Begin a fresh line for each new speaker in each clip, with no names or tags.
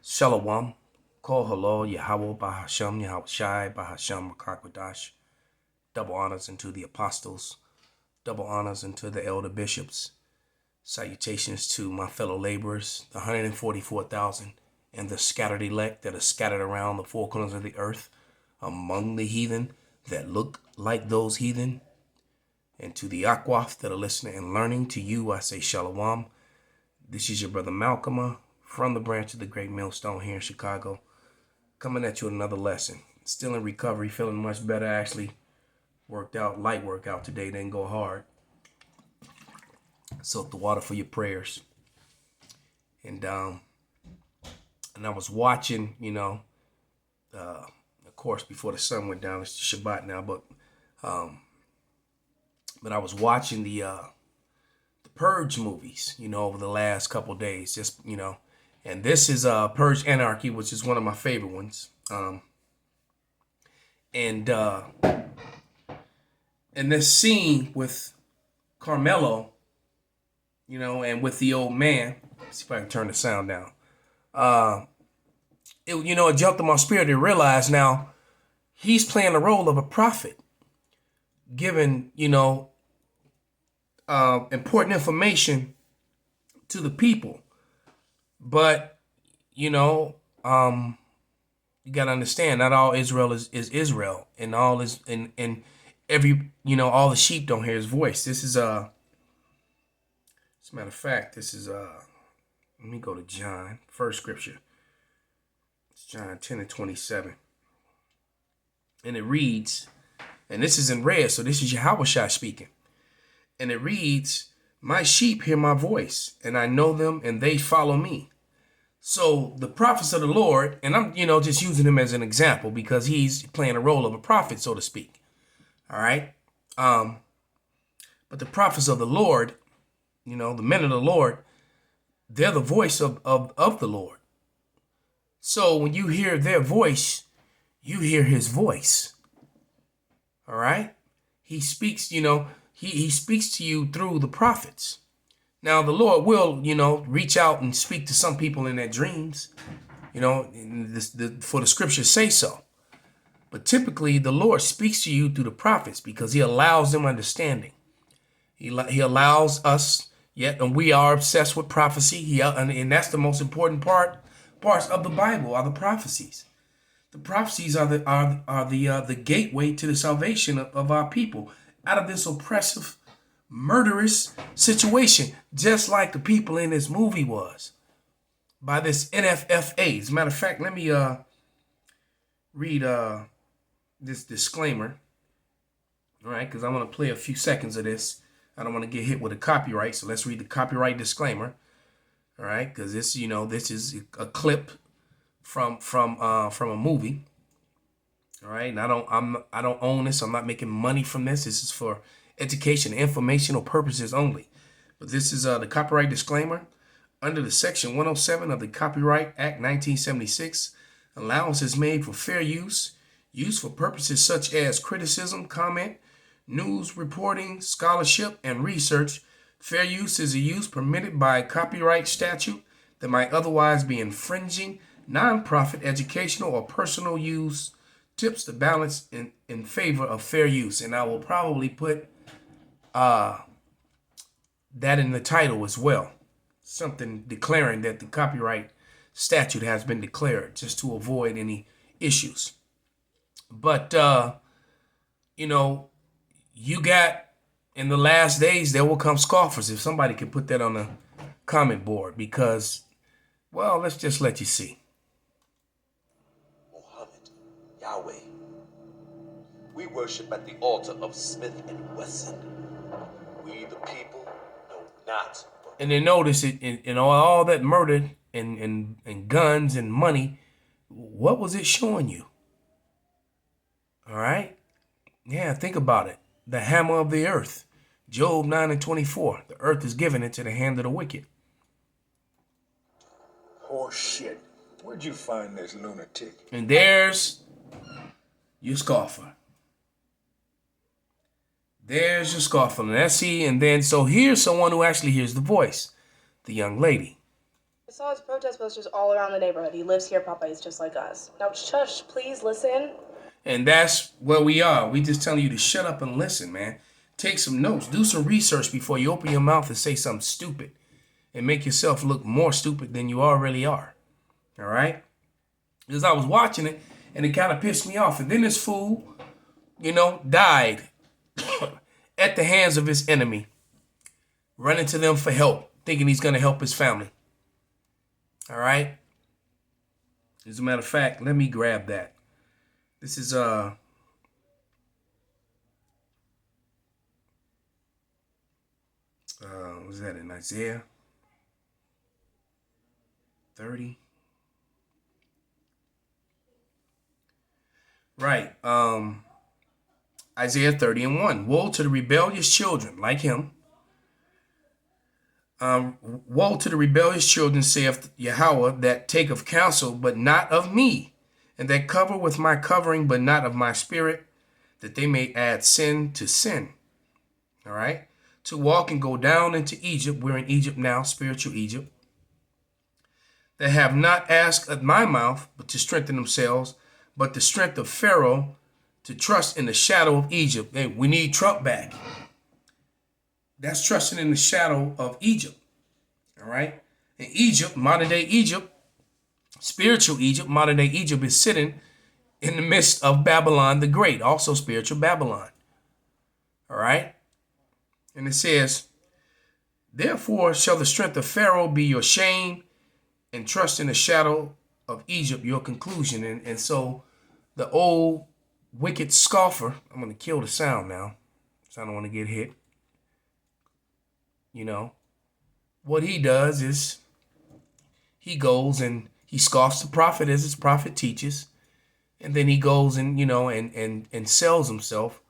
Shalom. Kol Halal Yahweh Bahasham Yahweh Shai Bahasham Makakwadash. Double honors unto the apostles. Double honors unto the elder bishops. Salutations to my fellow laborers, the 144,000, and the scattered elect that are scattered around the four corners of the earth, among the heathen that look like those heathen. And to the Akwaf that are listening and learning, to you I say Shalom. This is your brother Malcolm from the branch of the Great Millstone here in Chicago, coming at you with another lesson. Still in recovery, feeling much better. Actually worked out, light workout today, didn't go hard. Soak the water for your prayers. And I was watching, of course, before the sun went down. It's Shabbat now, but I was watching the Purge movies, over the last couple of days, just, and this is Purge Anarchy, which is one of my favorite ones. And this scene with Carmelo, and with the old man, let's see if I can turn the sound down. It jumped in my spirit to realize now he's playing the role of a prophet, giving, important information to the people. But, you got to understand, not all Israel is Israel, and all is, and every, all the sheep don't hear his voice. This is, as a matter of fact, this is, let me go to John, first scripture. It's John 10:27. And it reads, and this is in red, so this is Yahushua speaking. And it reads, "My sheep hear my voice, and I know them, and they follow me." So the prophets of the Lord, and I'm, just using him as an example because he's playing a role of a prophet, so to speak. All right. But the prophets of the Lord, the men of the Lord, they're the voice of the Lord. So when you hear their voice, you hear his voice. All right. He speaks, he speaks to you through the prophets. Now, the Lord will, reach out and speak to some people in their dreams, for the scriptures say so. But typically, the Lord speaks to you through the prophets because he allows them understanding. He allows us, and we are obsessed with prophecy. And that's the most important parts of the Bible are the prophecies. The prophecies are the gateway to the salvation of our people out of this oppressive, murderous situation, just like the people in this movie was, by this NFFA. As a matter of fact, let me read this disclaimer, all right, because I want to play a few seconds of this. I don't want to get hit with a copyright, so let's read the copyright disclaimer, all right, because this, this is a clip from a movie, all right, and I don't own this. I'm not making money from this. This is for education, informational purposes only. But this is the copyright disclaimer. Under the Section 107 of the Copyright Act 1976, allowance is made for fair use for purposes such as criticism, comment, news reporting, scholarship, and research. Fair use is a use permitted by copyright statute that might otherwise be infringing. Nonprofit, educational, or personal use tips the balance in favor of fair use. And I will probably put that in the title as well. Something declaring that the copyright statute has been declared, just to avoid any issues. But, you got, in the last days, there will come scoffers. If somebody can put that on the comment board, because, well, let's just let you see.
Muhammad, Yahweh. We worship at the altar of Smith and Wesson. We the people know not.
And then notice it in all that murder and guns and money. What was it showing you? All right. Yeah, think about it. The hammer of the earth. Job 9:24. The earth is given into the hand of the wicked.
Horse shit. Where'd you find this lunatic?
And there's your scoffer. There's your scoffer. And that's he. And then, so here's someone who actually hears the voice. The young lady.
I saw his protest posters all around the neighborhood. He lives here, Papa. He's just like us. Now, shush, please listen.
And that's where we are. We just telling you to shut up and listen, man. Take some notes. Do some research before you open your mouth and say something stupid and make yourself look more stupid than you already are. All right? Because I was watching it and it kind of pissed me off. And then this fool, died at the hands of his enemy, running to them for help, thinking he's going to help his family. All right? As a matter of fact, let me grab that. This is was that in Isaiah 30? Right. Isaiah 30:1. Woe to the rebellious children like him. Woe to the rebellious children, saith Yahweh, that take of counsel, but not of me, and that cover with my covering, but not of my spirit, that they may add sin to sin. All right? To walk and go down into Egypt. We're in Egypt now, spiritual Egypt. That have not asked at my mouth, but to strengthen themselves, but the strength of Pharaoh, to trust in the shadow of Egypt. Hey, we need Trump back. That's trusting in the shadow of Egypt. All right? In Egypt, modern day Egypt, spiritual Egypt, modern day Egypt is sitting in the midst of Babylon the Great, also spiritual Babylon. All right? And it says, therefore shall the strength of Pharaoh be your shame, and trust in the shadow of Egypt your conclusion. And so the old wicked scoffer, I'm going to kill the sound now, so I don't want to get hit. What he does is he goes and he scoffs the prophet as his prophet teaches. And then he goes and, and sells himself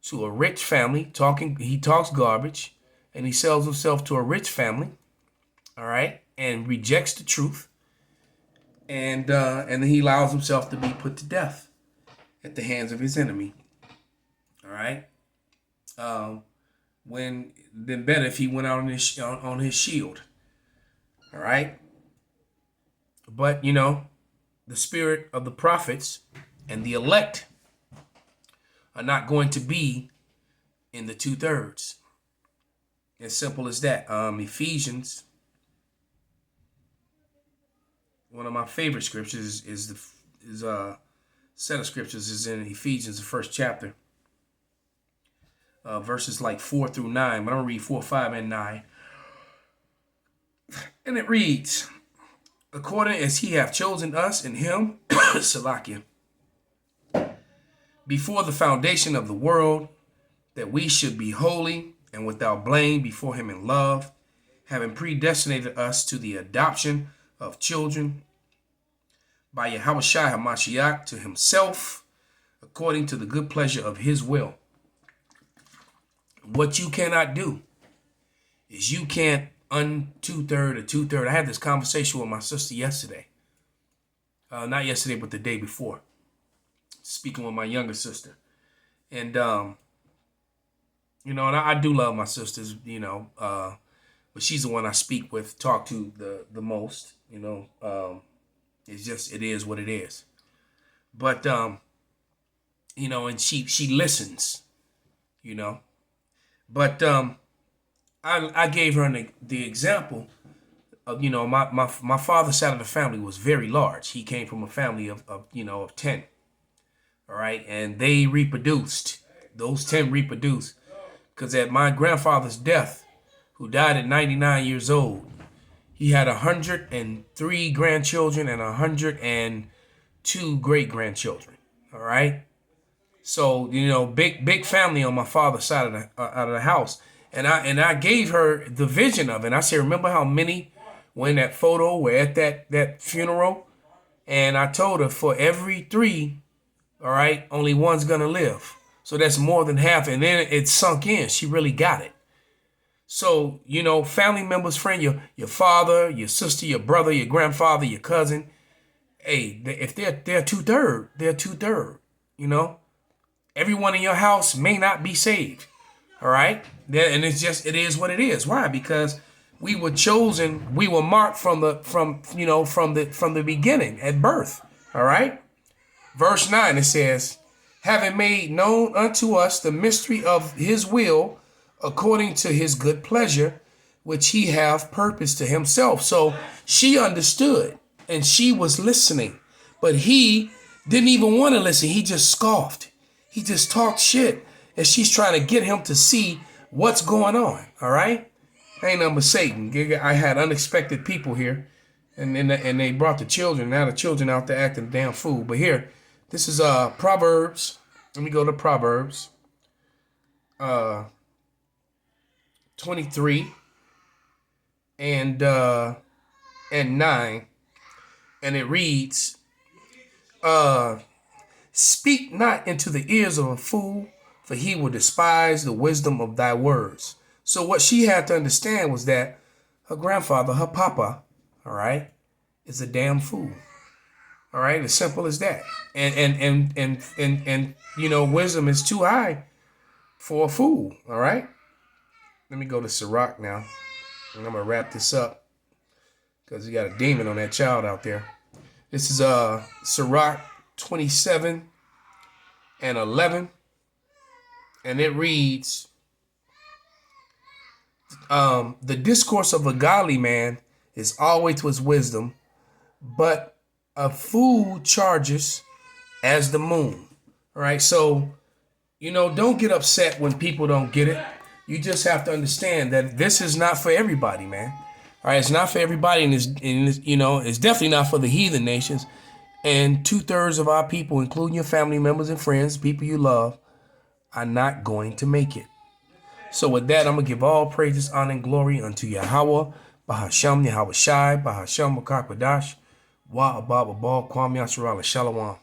to a rich family. He talks garbage and he sells himself to a rich family. All right. And rejects the truth. And then he allows himself to be put to death at the hands of his enemy. All right. When been better if he went out on his shield. All right. But the spirit of the prophets and the elect are not going to be in the 2/3. As simple as that. Ephesians, one of my favorite scriptures is a set of scriptures is in Ephesians, the first chapter. Verses like 4 through 9, but I'm going to read 4, 5, and 9. And it reads, according as he hath chosen us in him, Salakia, before the foundation of the world, that we should be holy and without blame before him in love, having predestinated us to the adoption of children by Yahushua HaMashiach to himself, according to the good pleasure of his will. What you cannot do is you can't un-2/3 or 2/3. I had this conversation with my sister yesterday. Not yesterday, but the day before. Speaking with my younger sister. And, and I do love my sisters, but she's the one I speak with, talk to the most, it's just, it is what it is. But, and she listens, But I gave her the example of, my father's side of the family was very large. He came from a family of 10. All right. And they reproduced. Those 10 reproduced. Because at my grandfather's death, who died at 99 years old, he had 103 grandchildren and 102 great-grandchildren. All right. So, big family on my father's side of the house. And I gave her the vision of it. And I said, remember how many were in that photo, were at that funeral? And I told her for every 3, all right, only one's going to live. So that's more than half. And then it sunk in. She really got it. So, family members, friend, your father, your sister, your brother, your grandfather, your cousin. Hey, if they're 2/3, they're 2/3, Everyone in your house may not be saved. All right. And it is what it is. Why? Because We were chosen. We were marked from the beginning at birth. All right. Verse 9, it says, having made known unto us the mystery of his will, according to his good pleasure, which he hath purposed to himself. So she understood and she was listening, but he didn't even want to listen. He just scoffed. He just talked shit. And she's trying to get him to see what's going on. All right. Ain't nothing but Satan. I had unexpected people here, and they brought the children. Now the children out there acting a damn fool. But here, this is Proverbs. Let me go to Proverbs 23 and 9, and it reads, speak not into the ears of a fool, for he will despise the wisdom of thy words. So what she had to understand was that her grandfather, her papa, all right, is a damn fool. All right, as simple as that. And wisdom is too high for a fool. All right. Let me go to Sirach now, and I'm gonna wrap this up because you got a demon on that child out there. This is Sirach 27 and 11, and it reads, the discourse of a godly man is always to his wisdom, but a fool charges as the moon. All right. So, don't get upset when people don't get it. You just have to understand that this is not for everybody, man. All right. It's not for everybody. And it's definitely not for the heathen nations. And 2/3 of our people, including your family members and friends, people you love, are not going to make it. So with that, I'm going to give all praises, honor, and glory unto Yahweh, Bahasham, Yahweh Shai, Bahasham, Makakwadash, Wa Abba, Kwam Yasharala, Shalom.